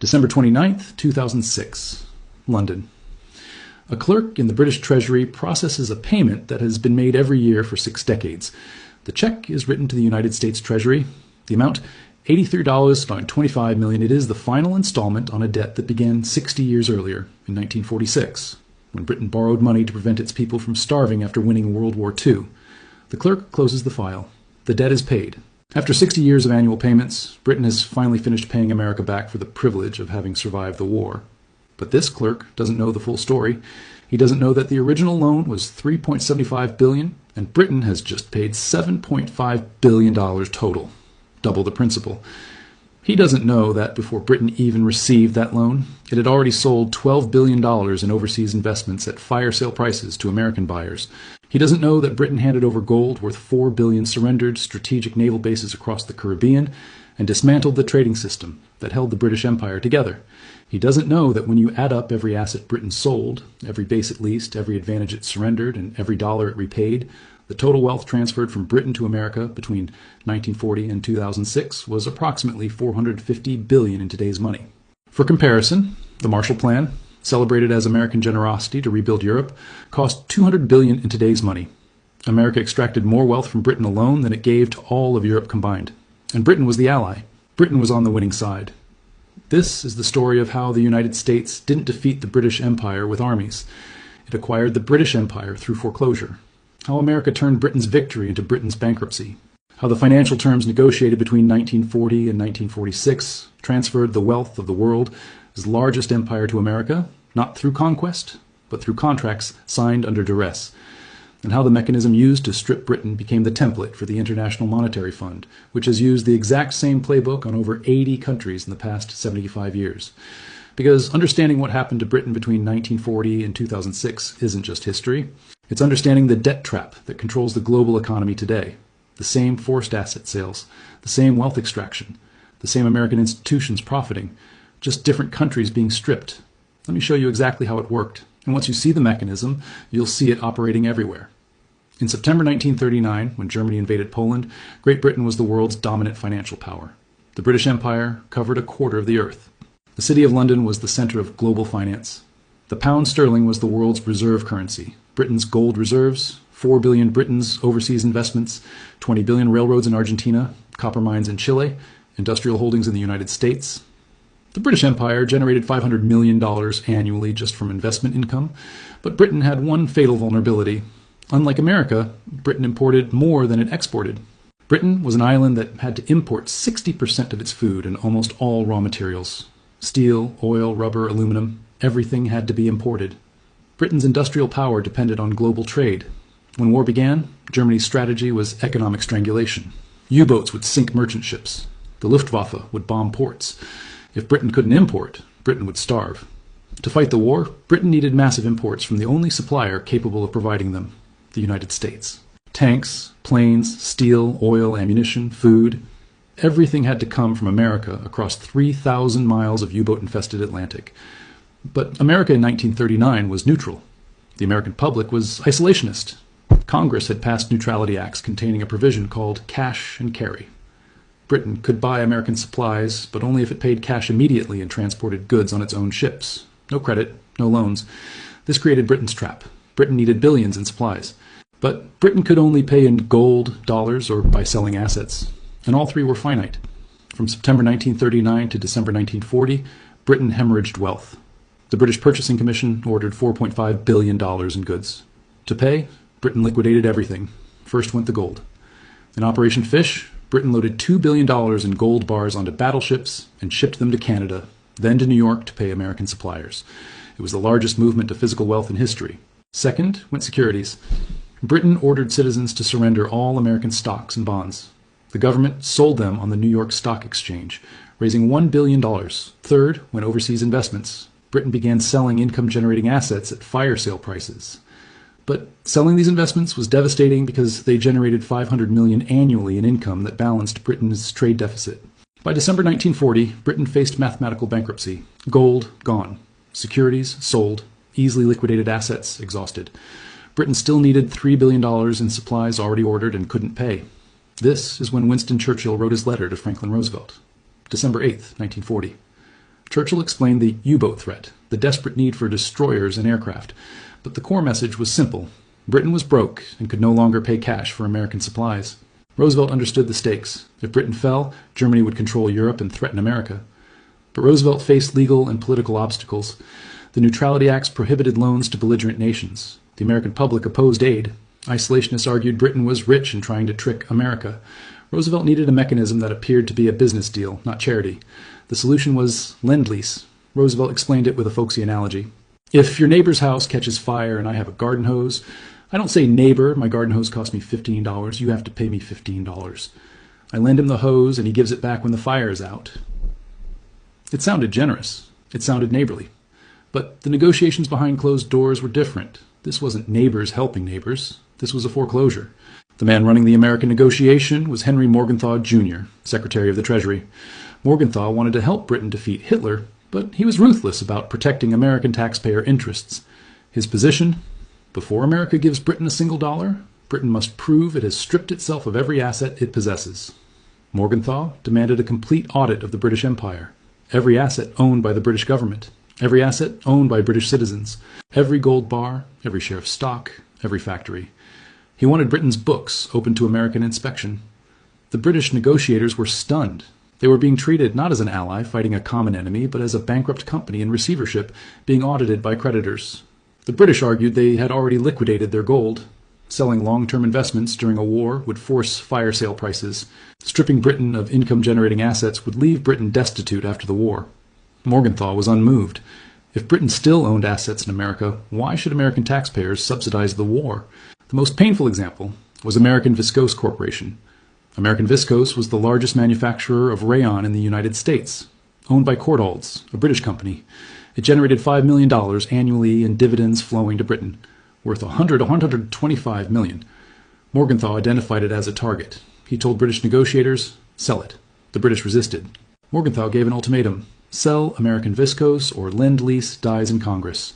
December 29th, 2006, London. A clerk in the British Treasury processes a payment that has been made every year for 6 decades. The check is written to the United States Treasury. The amount, $83.25 million. It is the final installment on a debt that began 60 years earlier, in 1946, when Britain borrowed money to prevent its people from starving after winning World War II. The clerk closes the file. The debt is paid. After 60 years of annual payments, Britain has finally finished paying America back for the privilege of having survived the war. But this clerk doesn't know the full story. He doesn't know that the original loan was $3.75 billion, and Britain has just paid $7.5 billion total, double the principal. He doesn't know that before Britain even received that loan, it had already sold $12 billion in overseas investments at fire sale prices to American buyers. He doesn't know that Britain handed over gold worth $4 billion, surrendered strategic naval bases across the Caribbean, and dismantled the trading system that held the British Empire together. He doesn't know that when you add up every asset Britain sold, every base it leased, every advantage it surrendered, and every dollar it repaid, the total wealth transferred from Britain to America between 1940 and 2006 was approximately $450 billion in today's money. For comparison, the Marshall Plan, celebrated as American generosity to rebuild Europe, cost $200 billion in today's money. America extracted more wealth from Britain alone than it gave to all of Europe combined. And Britain was the ally. Britain was on the winning side. This is the story of how the United States didn't defeat the British Empire with armies. It acquired the British Empire through foreclosure. How America turned Britain's victory into Britain's bankruptcy. How the financial terms negotiated between 1940 and 1946 transferred the wealth of the world's largest empire to America, not through conquest, but through contracts signed under duress. And how the mechanism used to strip Britain became the template for the International Monetary Fund, which has used the exact same playbook on over 80 countries in the past 75 years. Because understanding what happened to Britain between 1940 and 2006 isn't just history. It's understanding the debt trap that controls the global economy today. The same forced asset sales, the same wealth extraction, the same American institutions profiting, just different countries being stripped. Let me show you exactly how it worked. And once you see the mechanism, you'll see it operating everywhere. In September 1939, when Germany invaded Poland, Great Britain was the world's dominant financial power. The British Empire covered a quarter of the earth. The City of London was the center of global finance. The pound sterling was the world's reserve currency. Britain's gold reserves, 4 billion Britain's overseas investments, 20 billion railroads in Argentina, copper mines in Chile, industrial holdings in the United States. The British Empire generated $500 million annually just from investment income, but Britain had one fatal vulnerability. Unlike America, Britain imported more than it exported. Britain was an island that had to import 60% of its food and almost all raw materials. Steel, oil, rubber, aluminum, everything had to be imported. Britain's industrial power depended on global trade. When war began, Germany's strategy was economic strangulation. U-boats would sink merchant ships. The Luftwaffe would bomb ports. If Britain couldn't import, Britain would starve. To fight the war, Britain needed massive imports from the only supplier capable of providing them, the United States. Tanks, planes, steel, oil, ammunition, food, everything had to come from America across 3,000 miles of U-boat-infested Atlantic. But America in 1939 was neutral. The American public was isolationist. Congress had passed neutrality acts containing a provision called cash and carry. Britain could buy American supplies, but only if it paid cash immediately and transported goods on its own ships. No credit, no loans. This created Britain's trap. Britain needed billions in supplies. But Britain could only pay in gold, dollars, or by selling assets. And all three were finite. From September 1939 to December 1940, Britain hemorrhaged wealth. The British Purchasing Commission ordered $4.5 billion in goods. To pay, Britain liquidated everything. First went the gold. In Operation Fish, Britain loaded $2 billion in gold bars onto battleships and shipped them to Canada, then to New York to pay American suppliers. It was the largest movement of physical wealth in history. Second went securities. Britain ordered citizens to surrender all American stocks and bonds. The government sold them on the New York Stock Exchange, raising $1 billion. Third went overseas investments. Britain began selling income-generating assets at fire sale prices. But selling these investments was devastating because they generated $500 million annually in income that balanced Britain's trade deficit. By December 1940, Britain faced mathematical bankruptcy. Gold, gone. Securities, sold. Easily liquidated assets, exhausted. Britain still needed $3 billion in supplies already ordered and couldn't pay. This is when Winston Churchill wrote his letter to Franklin Roosevelt. December 8, 1940. Churchill explained the U-boat threat, the desperate need for destroyers and aircraft. But the core message was simple. Britain was broke and could no longer pay cash for American supplies. Roosevelt understood the stakes. If Britain fell, Germany would control Europe and threaten America. But Roosevelt faced legal and political obstacles. The Neutrality Acts prohibited loans to belligerent nations. The American public opposed aid. Isolationists argued Britain was rich and trying to trick America. Roosevelt needed a mechanism that appeared to be a business deal, not charity. The solution was Lend-Lease. Roosevelt explained it with a folksy analogy. If your neighbor's house catches fire and I have a garden hose, I don't say, neighbor, my garden hose cost me $15. You have to pay me $15. I lend him the hose and he gives it back when the fire is out. It sounded generous. It sounded neighborly. But the negotiations behind closed doors were different. This wasn't neighbors helping neighbors. This was a foreclosure. The man running the American negotiation was Henry Morgenthau, Jr., Secretary of the Treasury. Morgenthau wanted to help Britain defeat Hitler, but he was ruthless about protecting American taxpayer interests. His position? Before America gives Britain a single dollar, Britain must prove it has stripped itself of every asset it possesses. Morgenthau demanded a complete audit of the British Empire. Every asset owned by the British government. Every asset owned by British citizens. Every gold bar, every share of stock, every factory. He wanted Britain's books open to American inspection. The British negotiators were stunned. They were being treated not as an ally fighting a common enemy, but as a bankrupt company in receivership being audited by creditors. The British argued they had already liquidated their gold. Selling long-term investments during a war would force fire sale prices. Stripping Britain of income-generating assets would leave Britain destitute after the war. Morgenthau was unmoved. If Britain still owned assets in America, why should American taxpayers subsidize the war? The most painful example was American Viscose Corporation. American Viscose was the largest manufacturer of rayon in the United States, owned by Courtaulds, a British company. It generated $5 million annually in dividends flowing to Britain, worth $125 million. Morgenthau identified it as a target. He told British negotiators, sell it. The British resisted. Morgenthau gave an ultimatum. Sell American Viscose or Lend-Lease dies in Congress.